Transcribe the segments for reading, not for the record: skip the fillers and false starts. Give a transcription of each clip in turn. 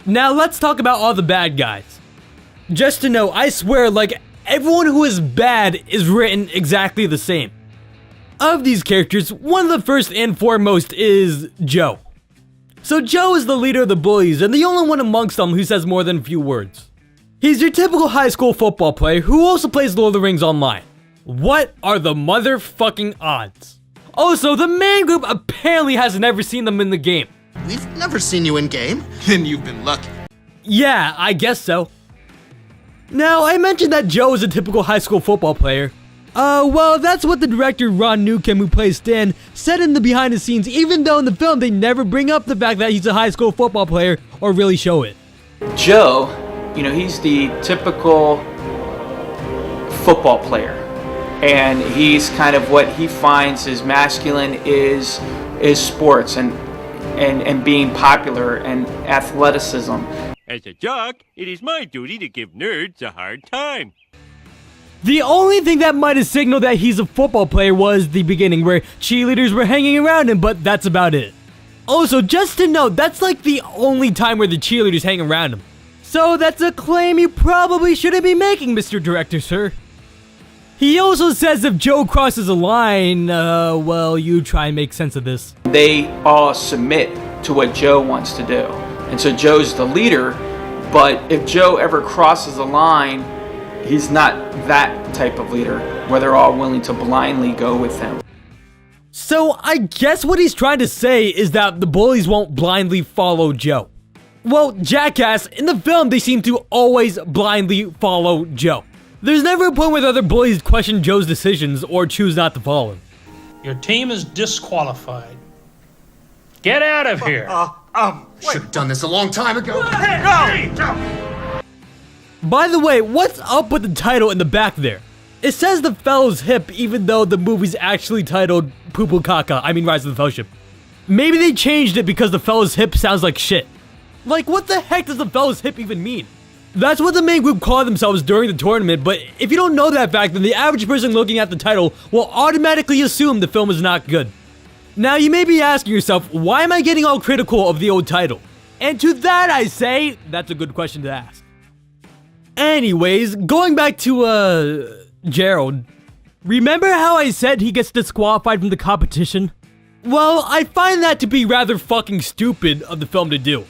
Now let's talk about all the bad guys. Just to know, I swear, like, everyone who is bad is written exactly the same. Of these characters, one of the first and foremost is Joe. So Joe is the leader of the bullies and the only one amongst them who says more than a few words. He's your typical high school football player who also plays Lord of the Rings online. What are the motherfucking odds? Also, the main group apparently has never seen them in the game. We've never seen you in game. Then you've been lucky. Yeah, I guess so. Now, I mentioned that Joe is a typical high school football player. Well, that's what the director Ron Newcomb, who plays Stan, said in the behind the scenes, even though in the film they never bring up the fact that he's a high school football player or really show it. Joe, he's the typical football player. And he's kind of what he finds is masculine is sports and being popular and athleticism. As a jock, it is my duty to give nerds a hard time. The only thing that might have signaled that he's a football player was the beginning, where cheerleaders were hanging around him, but that's about it. Also, just to note, that's like the only time where the cheerleaders hang around him. So that's a claim you probably shouldn't be making, Mr. Director, sir. He also says if Joe crosses a line, well, you try and make sense of this. They all submit to what Joe wants to do. And so Joe's the leader, but if Joe ever crosses a line, he's not that type of leader, where they're all willing to blindly go with him. So I guess what he's trying to say is that the bullies won't blindly follow Joe. Well, jackass, in the film they seem to always blindly follow Joe. There's never a point where the other bullies question Joe's decisions or choose not to follow him. Your team is disqualified. Get out of here. Should have done this a long time ago. By the way, what's up with the title in the back there? It says The Fellow's Hip even though the movie's actually titled Poo Poo Kaka, Rise of the Fellowship. Maybe they changed it because The Fellow's Hip sounds like shit. Like, what the heck does The Fellow's Hip even mean? That's what the main group called themselves during the tournament, but if you don't know that fact, then the average person looking at the title will automatically assume the film is not good. Now, you may be asking yourself, why am I getting all critical of the old title? And to that I say, that's a good question to ask. Anyways, going back to, Gerald. Remember how I said he gets disqualified from the competition? Well, I find that to be rather fucking stupid of the film to do.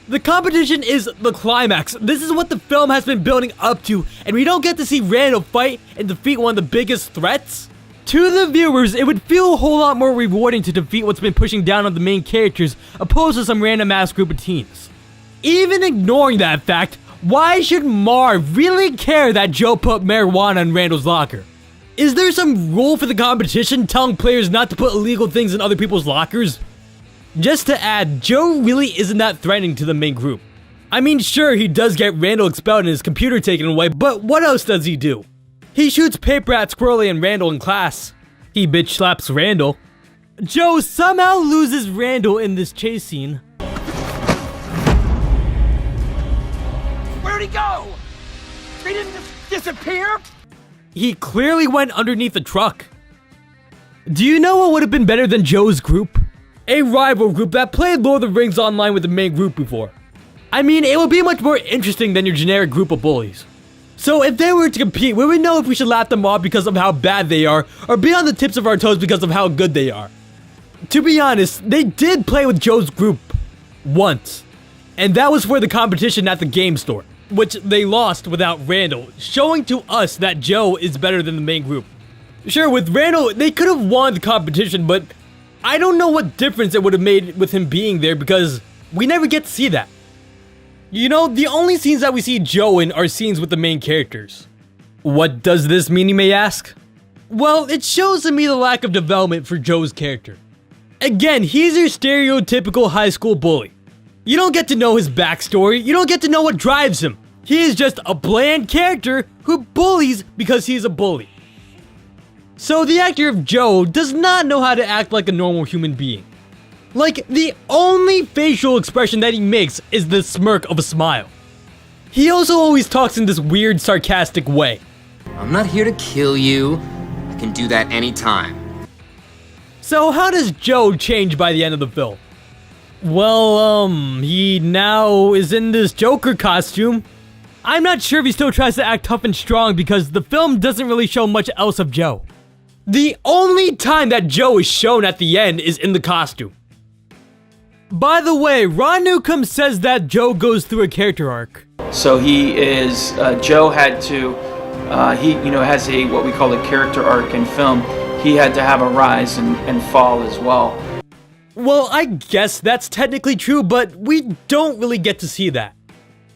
The competition is the climax. This is what the film has been building up to, and we don't get to see Randall fight and defeat one of the biggest threats? To the viewers, it would feel a whole lot more rewarding to defeat what's been pushing down on the main characters, opposed to some random ass group of teens. Even ignoring that fact, why should Marv really care that Joe put marijuana in Randall's locker? Is there some rule for the competition telling players not to put illegal things in other people's lockers? Just to add, Joe really isn't that threatening to the main group. I mean, sure, he does get Randall expelled and his computer taken away, but what else does he do? He shoots paper at Squirrely and Randall in class. He bitch slaps Randall. Joe somehow loses Randall in this chase scene. Where'd he go? He didn't just disappear? He clearly went underneath the truck. Do you know what would have been better than Joe's group? A rival group that played Lord of the Rings online with the main group before. I mean, it would be much more interesting than your generic group of bullies. So if they were to compete, we would know if we should laugh them off because of how bad they are, or be on the tips of our toes because of how good they are. To be honest, they did play with Joe's group once, and that was for the competition at the game store, which they lost without Randall, showing to us that Joe is better than the main group. Sure, with Randall, they could have won the competition, but I don't know what difference it would have made with him being there because we never get to see that. You know, the only scenes that we see Joe in are scenes with the main characters. What does this mean, you may ask? Well, it shows to me the lack of development for Joe's character. Again, he's your stereotypical high school bully. You don't get to know his backstory, you don't get to know what drives him. He is just a bland character who bullies because he's a bully. So the actor of Joe does not know how to act like a normal human being. Like, the only facial expression that he makes is the smirk of a smile. He also always talks in this weird, sarcastic way. I'm not here to kill you. I can do that anytime. So how does Joe change by the end of the film? Well, he now is in this Joker costume. I'm not sure if he still tries to act tough and strong because the film doesn't really show much else of Joe. The only time that Joe is shown at the end is in the costume. By the way, Ron Newcomb says that Joe goes through a character arc. So he is, Joe had to, he has a, what we call a character arc in film. He had to have a rise and fall as well. Well, I guess that's technically true, but we don't really get to see that.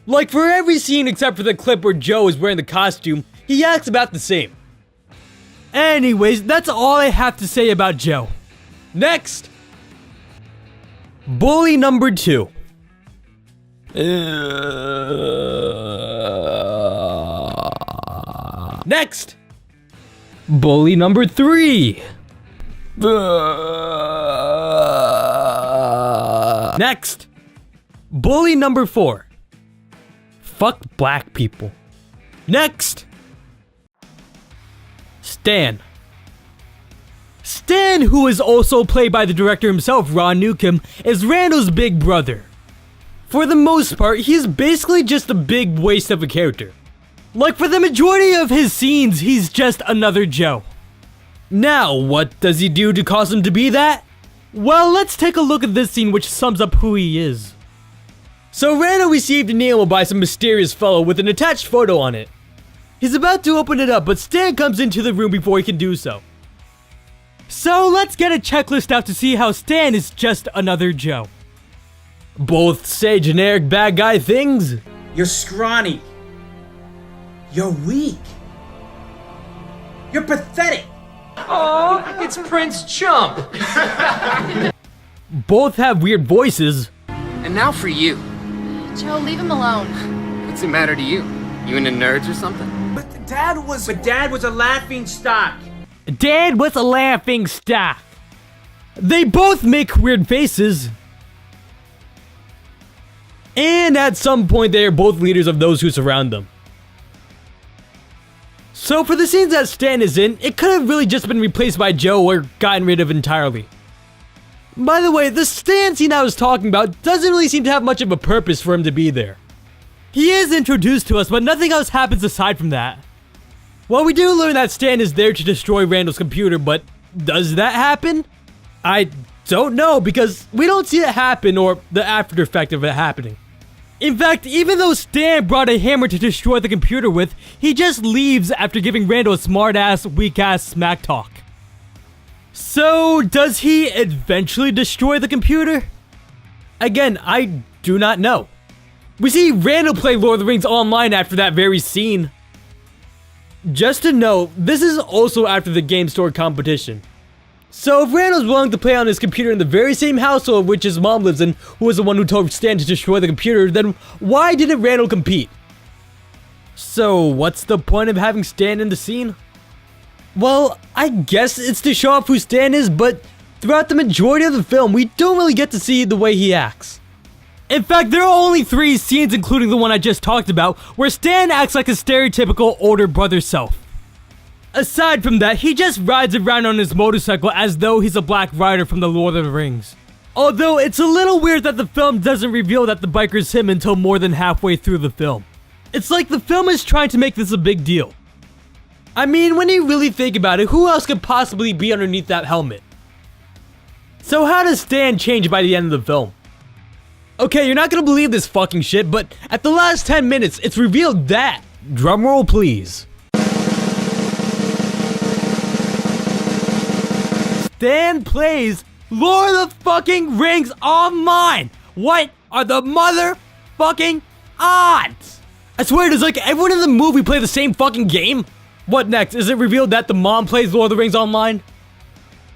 Like, for every scene except for the clip where Joe is wearing the costume, he acts about the same. Anyways, that's all I have to say about Joe. Next! Bully number 2. Next! Bully number 3. Next! Bully number 4. Fuck black people. Next! Stan. Stan, who is also played by the director himself, Ron Newcomb, is Randall's big brother. For the most part, he's basically just a big waste of a character. Like, for the majority of his scenes, he's just another Joe. Now, what does he do to cause him to be that? Well, let's take a look at this scene which sums up who he is. So Randall received an email by some mysterious fellow with an attached photo on it. He's about to open it up, but Stan comes into the room before he can do so. So let's get a checklist out to see how Stan is just another Joe. Both say generic bad guy things. You're scrawny. You're weak. You're pathetic. Oh, it's Prince Chump. Both have weird voices. And now for you. Joe, leave him alone. What's the matter to you? You into nerds or something? But Dad was a laughing stock. Dad was a laughing stock. They both make weird faces. And at some point they are both leaders of those who surround them. So for the scenes that Stan is in, it could have really just been replaced by Joe or gotten rid of entirely. By the way, the Stan scene I was talking about doesn't really seem to have much of a purpose for him to be there. He is introduced to us, but nothing else happens aside from that. Well, we do learn that Stan is there to destroy Randall's computer, but does that happen? I don't know, because we don't see it happen or the after effect of it happening. In fact, even though Stan brought a hammer to destroy the computer with, he just leaves after giving Randall a smart-ass, weak-ass smack talk. So, does he eventually destroy the computer? Again, I do not know. We see Randall play Lord of the Rings online after that very scene. Just to note, this is also after the game store competition. So if Randall's willing to play on his computer in the very same household which his mom lives in, who was the one who told Stan to destroy the computer, then why didn't Randall compete? So what's the point of having Stan in the scene? Well, I guess it's to show off who Stan is, but throughout the majority of the film, we don't really get to see the way he acts. In fact, there are only 3 scenes, including the one I just talked about, where Stan acts like a stereotypical older brother self. Aside from that, he just rides around on his motorcycle as though he's a black rider from the Lord of the Rings. Although, it's a little weird that the film doesn't reveal that the biker's him until more than halfway through the film. It's like the film is trying to make this a big deal. I mean, when you really think about it, who else could possibly be underneath that helmet? So how does Stan change by the end of the film? Okay, you're not gonna believe this fucking shit, but at the last 10 minutes, it's revealed that, drumroll please, Stan plays Lord of the fucking Rings Online! What are the motherfucking odds? I swear, does like everyone in the movie play the same fucking game? What next? Is it revealed that the mom plays Lord of the Rings Online?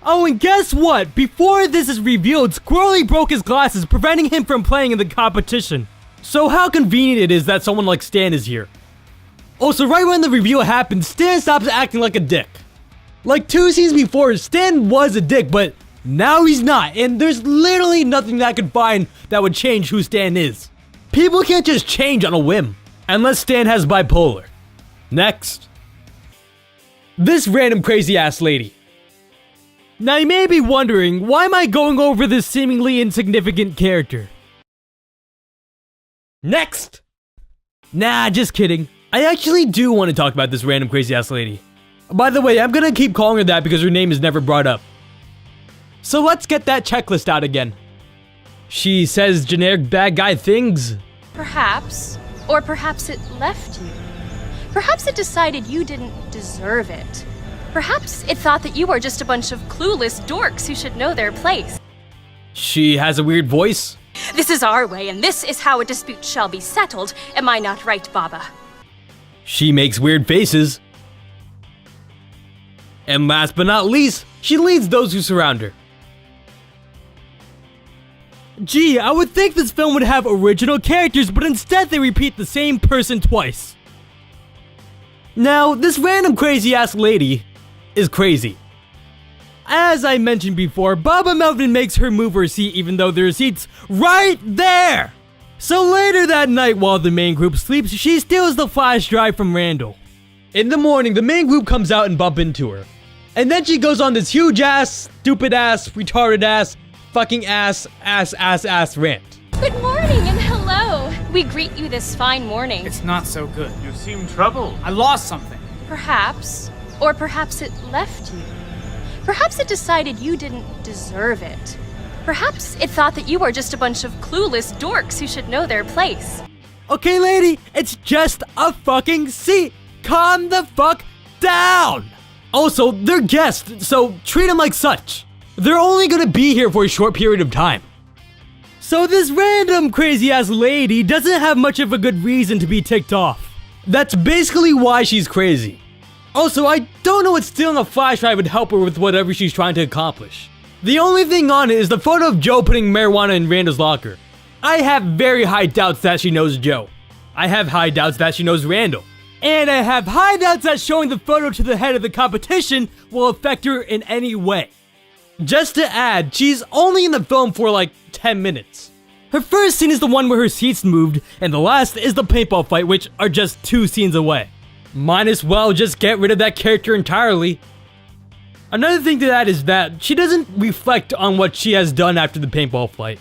Oh, and guess what? Before this is revealed, Squirrely broke his glasses, preventing him from playing in the competition. So how convenient it is that someone like Stan is here. Also, right when the reveal happens, Stan stops acting like a dick. Like 2 scenes before, Stan was a dick, but now he's not, and there's literally nothing that I could find that would change who Stan is. People can't just change on a whim, unless Stan has bipolar. Next. This random crazy ass lady. Now you may be wondering, why am I going over this seemingly insignificant character? Next! Nah, just kidding. I actually do want to talk about this random crazy ass lady. By the way, I'm gonna keep calling her that because her name is never brought up. So let's get that checklist out again. She says generic bad guy things. Perhaps. Or perhaps it left you. Perhaps it decided you didn't deserve it. Perhaps it thought that you were just a bunch of clueless dorks who should know their place. She has a weird voice. This is our way, and this is how a dispute shall be settled. Am I not right, Baba? She makes weird faces. And last but not least, she leads those who surround her. Gee, I would think this film would have original characters, but instead they repeat the same person twice. Now, this random crazy ass lady is crazy. As I mentioned before, Baba Melvin makes her move her seat even though there are seats right there! So later that night while the main group sleeps, she steals the flash drive from Randall. In the morning, the main group comes out and bump into her. And then she goes on this huge ass, stupid ass, retarded ass, fucking ass rant. Good morning and hello. We greet you this fine morning. It's not so good. You seem troubled. I lost something. Perhaps. Or perhaps it left you. Perhaps it decided you didn't deserve it. Perhaps it thought that you were just a bunch of clueless dorks who should know their place. Okay, lady, it's just a fucking seat. Calm the fuck down. Also, they're guests, so treat them like such. They're only gonna be here for a short period of time. So this random crazy ass lady doesn't have much of a good reason to be ticked off. That's basically why she's crazy. Also, I don't know what stealing a flash drive would help her with whatever she's trying to accomplish. The only thing on it is the photo of Joe putting marijuana in Randall's locker. I have very high doubts that she knows Joe. I have high doubts that she knows Randall. And I have high doubts that showing the photo to the head of the competition will affect her in any way. Just to add, she's only in the film for like 10 minutes. Her first scene is the one where her seat's moved, and the last is the paintball fight, which are just 2 scenes away. Might as well just get rid of that character entirely. Another thing to add is that she doesn't reflect on what she has done after the paintball fight.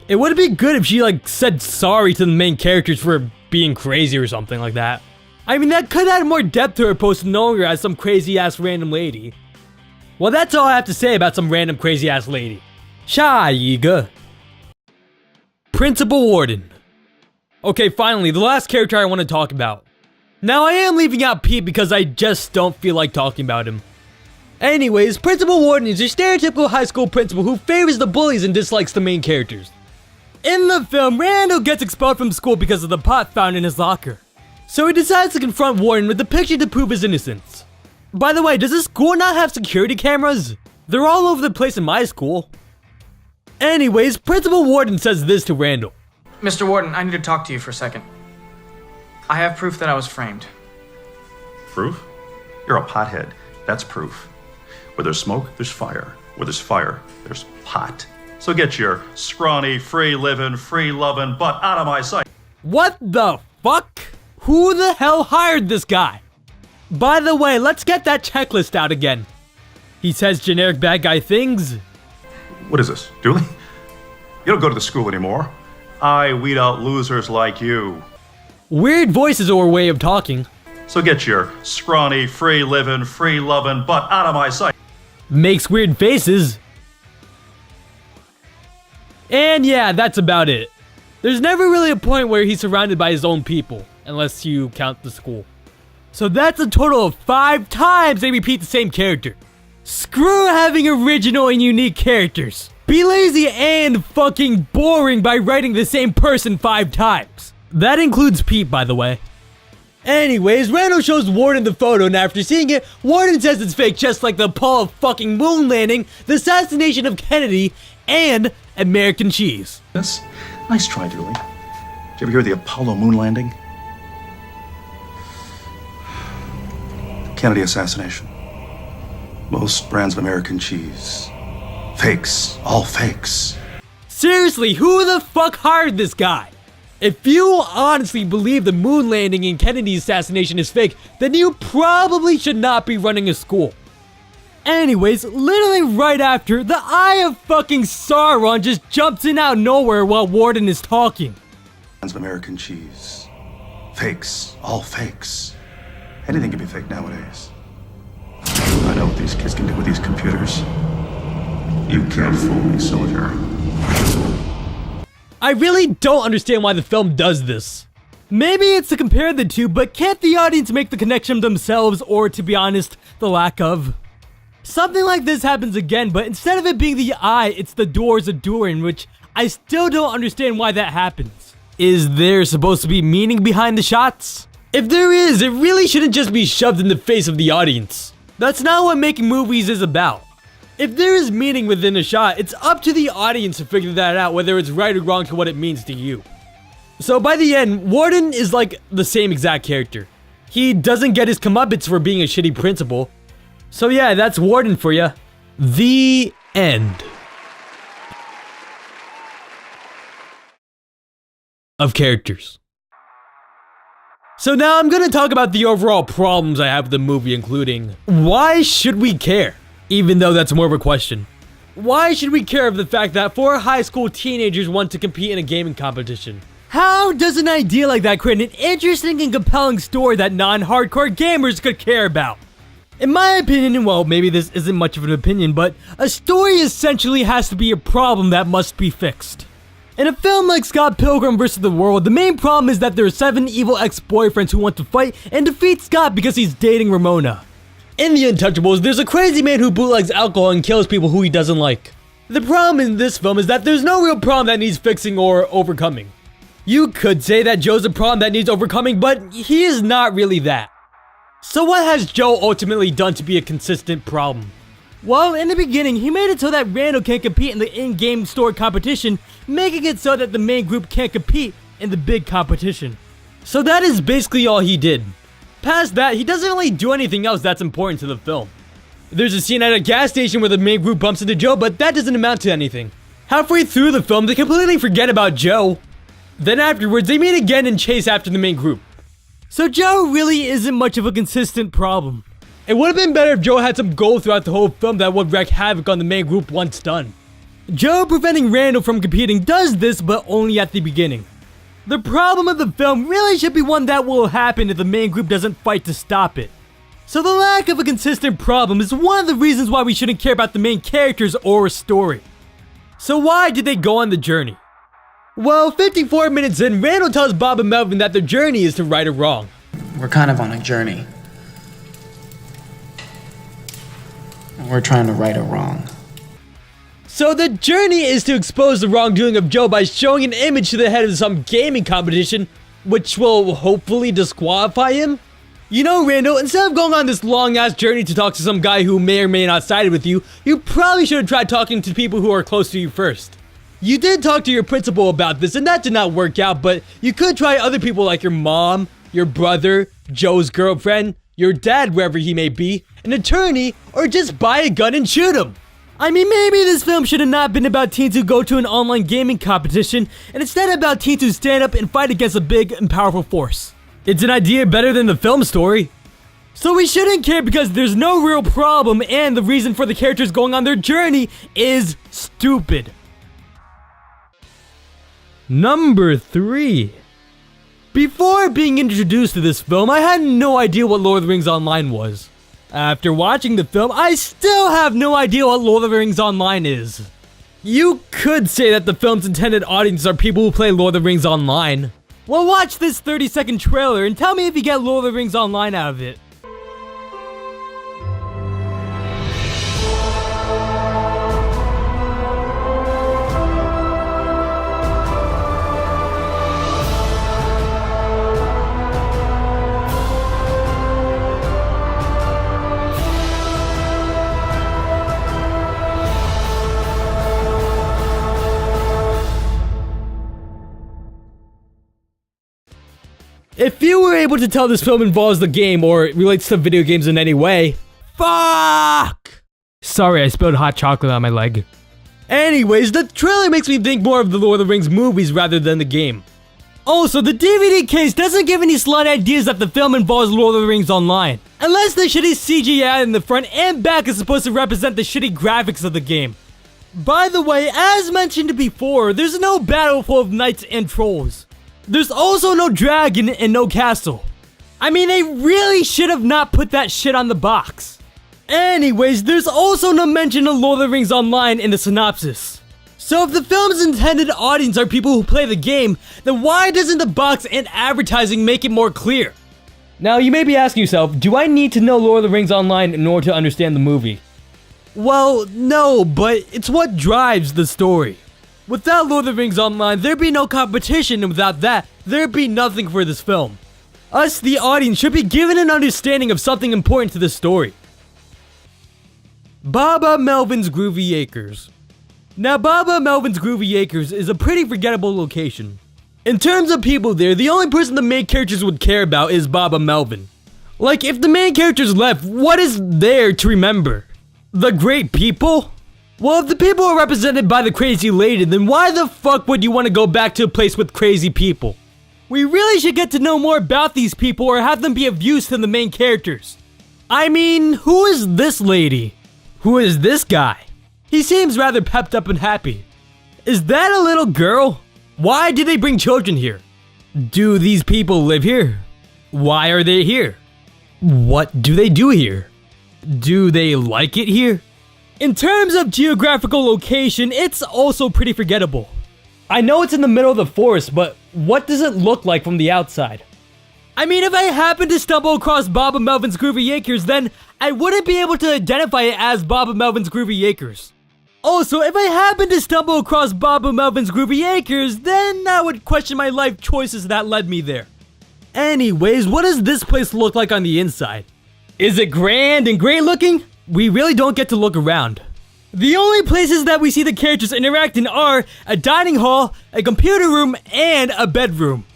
It would be good if she said sorry to the main characters for being crazy or something like that. I mean, that could add more depth to her post knowing her as some crazy ass random lady. Well, that's all I have to say about some random crazy ass lady. Shaiga. Principal Warden. Okay, finally, the last character I want to talk about. Now, I am leaving out Pete because I just don't feel like talking about him. Anyways, Principal Warden is your stereotypical high school principal who favors the bullies and dislikes the main characters. In the film, Randall gets expelled from school because of the pot found in his locker. So he decides to confront Warden with a picture to prove his innocence. By the way, does this school not have security cameras? They're all over the place in my school. Anyways, Principal Warden says this to Randall. Mr. Warden, I need to talk to you for a second. I have proof that I was framed. Proof? You're a pothead. That's proof. Where there's smoke, there's fire. Where there's fire, there's pot. So get your scrawny, free-living, free-loving butt out of my sight. What the fuck? Who the hell hired this guy? By the way, let's get that checklist out again. He says generic bad guy things. What is this, Dooley? You don't go to the school anymore. I weed out losers like you. Weird voices or way of talking. So get your scrawny, free-living, free-loving butt out of my sight. Makes weird faces. And yeah, that's about it. There's never really a point where he's surrounded by his own people, unless you count the school. So that's a total of 5 times they repeat the same character. Screw having original and unique characters. Be lazy and fucking boring by writing the same person 5 times. That includes Pete, by the way. Anyways, Randall shows Warden the photo, and after seeing it, Warden says it's fake, just like the Apollo fucking moon landing, the assassination of Kennedy, and American cheese. Yes? Nice try, Dooley. Did you ever hear the Apollo moon landing? Kennedy assassination. Most brands of American cheese. Fakes. All fakes. Seriously, who the fuck hired this guy? If you honestly believe the moon landing and Kennedy's assassination is fake, then you probably should not be running a school. Anyways, literally right after, the Eye of fucking Sauron just jumps in out of nowhere while Warden is talking. Of American cheese. Fakes. All fakes. Anything can be fake nowadays. I know what these kids can do with these computers. You can't fool me, soldier. I really don't understand why the film does this. Maybe it's to compare the two, but can't the audience make the connection themselves, or to be honest, the lack of? Something like this happens again, but instead of it being the eye, it's the doors of Durin, which I still don't understand why that happens. Is there supposed to be meaning behind the shots? If there is, it really shouldn't just be shoved in the face of the audience. That's not what making movies is about. If there is meaning within a shot, it's up to the audience to figure that out, whether it's right or wrong to what it means to you. So by the end, Warden is like the same exact character. He doesn't get his comeuppance for being a shitty principal. So yeah, that's Warden for ya. The end. Of characters. So now I'm gonna talk about the overall problems I have with the movie, including why should we care? Even though that's more of a question. Why should we care of the fact that 4 high school teenagers want to compete in a gaming competition? How does an idea like that create an interesting and compelling story that non-hardcore gamers could care about? In my opinion, well, maybe this isn't much of an opinion, but a story essentially has to be a problem that must be fixed. In a film like Scott Pilgrim vs. the World, the main problem is that there are 7 evil ex-boyfriends who want to fight and defeat Scott because he's dating Ramona. In The Untouchables, there's a crazy man who bootlegs alcohol and kills people who he doesn't like. The problem in this film is that there's no real problem that needs fixing or overcoming. You could say that Joe's a problem that needs overcoming, but he is not really that. So what has Joe ultimately done to be a consistent problem? Well, in the beginning, he made it so that Randall can't compete in the in-game store competition, making it so that the main group can't compete in the big competition. So that is basically all he did. Past that, he doesn't really do anything else that's important to the film. There's a scene at a gas station where the main group bumps into Joe, but that doesn't amount to anything. Halfway through the film, they completely forget about Joe. Then afterwards, they meet again and chase after the main group. So Joe really isn't much of a consistent problem. It would have been better if Joe had some goal throughout the whole film that would wreak havoc on the main group once done. Joe preventing Randall from competing does this, but only at the beginning. The problem of the film really should be one that will happen if the main group doesn't fight to stop it. So the lack of a consistent problem is one of the reasons why we shouldn't care about the main characters or a story. So why did they go on the journey? Well, 54 minutes in, Randall tells Bob and Melvin that their journey is to right a wrong. We're kind of on a journey. We're trying to right a wrong. So the journey is to expose the wrongdoing of Joe by showing an image to the head of some gaming competition, which will hopefully disqualify him? You know, Randall, instead of going on this long-ass journey to talk to some guy who may or may not sided with you, you probably should have tried talking to people who are close to you first. You did talk to your principal about this, and that did not work out, but you could try other people like your mom, your brother, Joe's girlfriend, your dad, wherever he may be, an attorney, or just buy a gun and shoot him. I mean, maybe this film should have not been about teens who go to an online gaming competition, and instead about teens who stand up and fight against a big and powerful force. It's an idea better than the film story. So we shouldn't care because there's no real problem, and the reason for the characters going on their journey is stupid. Number 3. Before being introduced to this film, I had no idea what Lord of the Rings Online was. After watching the film, I still have no idea what Lord of the Rings Online is. You could say that the film's intended audience are people who play Lord of the Rings Online. Well, watch this 30-second trailer and tell me if you get Lord of the Rings Online out of it. If you were able to tell this film involves the game or relates to video games in any way, fuck! Sorry, I spilled hot chocolate on my leg. Anyways, the trailer makes me think more of the Lord of the Rings movies rather than the game. Also, the DVD case doesn't give any slight ideas that the film involves Lord of the Rings Online. Unless the shitty CGI in the front and back is supposed to represent the shitty graphics of the game. By the way, as mentioned before, there's no battle full of knights and trolls. There's also no dragon and no castle. I mean, they really should have not put that shit on the box. Anyways, there's also no mention of Lord of the Rings Online in the synopsis. So if the film's intended audience are people who play the game, then why doesn't the box and advertising make it more clear? Now, you may be asking yourself, do I need to know Lord of the Rings Online in order to understand the movie? Well, no, but it's what drives the story. Without Lord of the Rings Online, there'd be no competition, and without that, there'd be nothing for this film. Us, the audience, should be given an understanding of something important to this story. Baba Melvin's Groovy Acres. Now, Baba Melvin's Groovy Acres is a pretty forgettable location. In terms of people there, the only person the main characters would care about is Baba Melvin. Like, if the main characters left, what is there to remember? The great people? Well, if the people are represented by the crazy lady, then why the fuck would you want to go back to a place with crazy people? We really should get to know more about these people or have them be of use to the main characters. I mean, who is this lady? Who is this guy? He seems rather pepped up and happy. Is that a little girl? Why do they bring children here? Do these people live here? Why are they here? What do they do here? Do they like it here? In terms of geographical location, it's also pretty forgettable. I know it's in the middle of the forest, but what does it look like from the outside? I mean, if I happen to stumble across Baba Melvin's Groovy Acres, then I wouldn't be able to identify it as Baba Melvin's Groovy Acres. Also, if I happen to stumble across Baba Melvin's Groovy Acres, then I would question my life choices that led me there. Anyways, what does this place look like on the inside? Is it grand and great looking? We really don't get to look around. The only places that we see the characters interact in are a dining hall, a computer room, and a bedroom.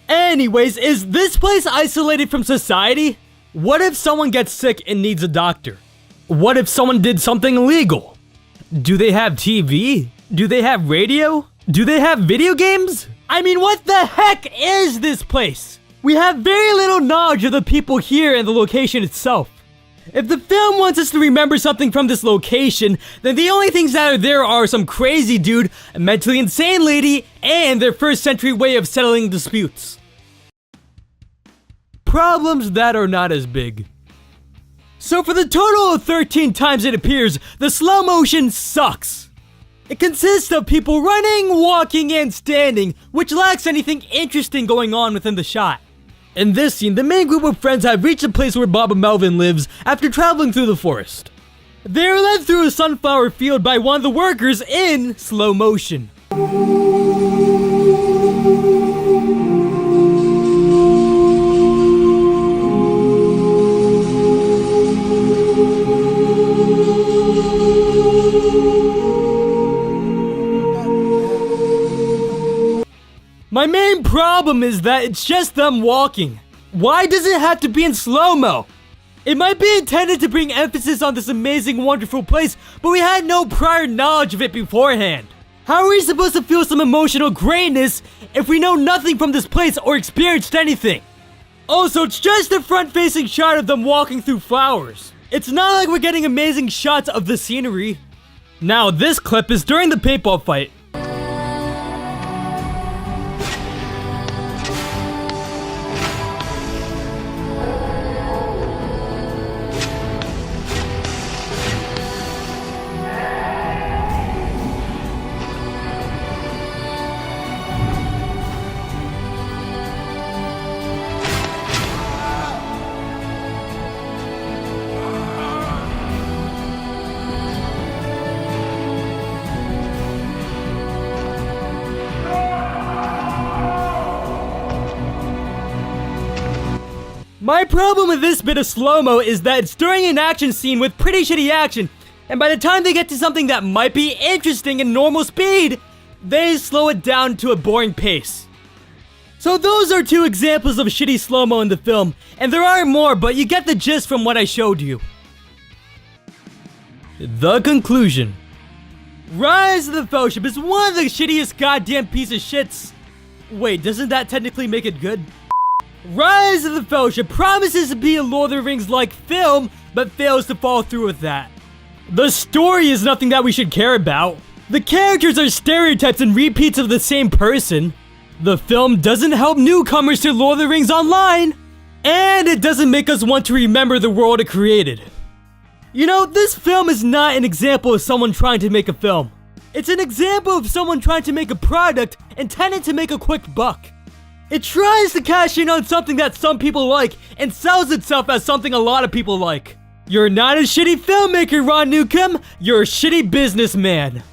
Anyways, is this place isolated from society? What if someone gets sick and needs a doctor? What if someone did something illegal? Do they have TV? Do they have radio? Do they have video games? I mean, what the heck is this place? We have very little knowledge of the people here and the location itself. If the film wants us to remember something from this location, then the only things that are there are some crazy dude, a mentally insane lady, and their first century way of settling disputes. Problems that are not as big. So for the total of 13 times it appears, the slow motion sucks. It consists of people running, walking, and standing, which lacks anything interesting going on within the shot. In this scene, the main group of friends have reached the place where Baba Melvin lives after traveling through the forest. They are led through a sunflower field by one of the workers in slow motion. My main problem is that it's just them walking. Why does it have to be in slow-mo? It might be intended to bring emphasis on this amazing, wonderful place, but we had no prior knowledge of it beforehand. How are we supposed to feel some emotional greatness if we know nothing from this place or experienced anything? Also, it's just a front-facing shot of them walking through flowers. It's not like we're getting amazing shots of the scenery. Now, this clip is during the paintball fight. My problem with this bit of slow-mo is that it's during an action scene with pretty shitty action, and by the time they get to something that might be interesting in normal speed, they slow it down to a boring pace. So those are two examples of shitty slow-mo in the film, and there are more, but you get the gist from what I showed you. The conclusion. Rise of the Fellowship is one of the shittiest goddamn piece of shits. Wait, doesn't that technically make it good? Rise of the Fellowship promises to be a Lord of the Rings-like film, but fails to follow through with that. The story is nothing that we should care about. The characters are stereotypes and repeats of the same person. The film doesn't help newcomers to Lord of the Rings Online, and it doesn't make us want to remember the world it created. You know, this film is not an example of someone trying to make a film. It's an example of someone trying to make a product intended to make a quick buck. It tries to cash in on something that some people like and sells itself as something a lot of people like. You're not a shitty filmmaker, Ron Newcomb, you're a shitty businessman.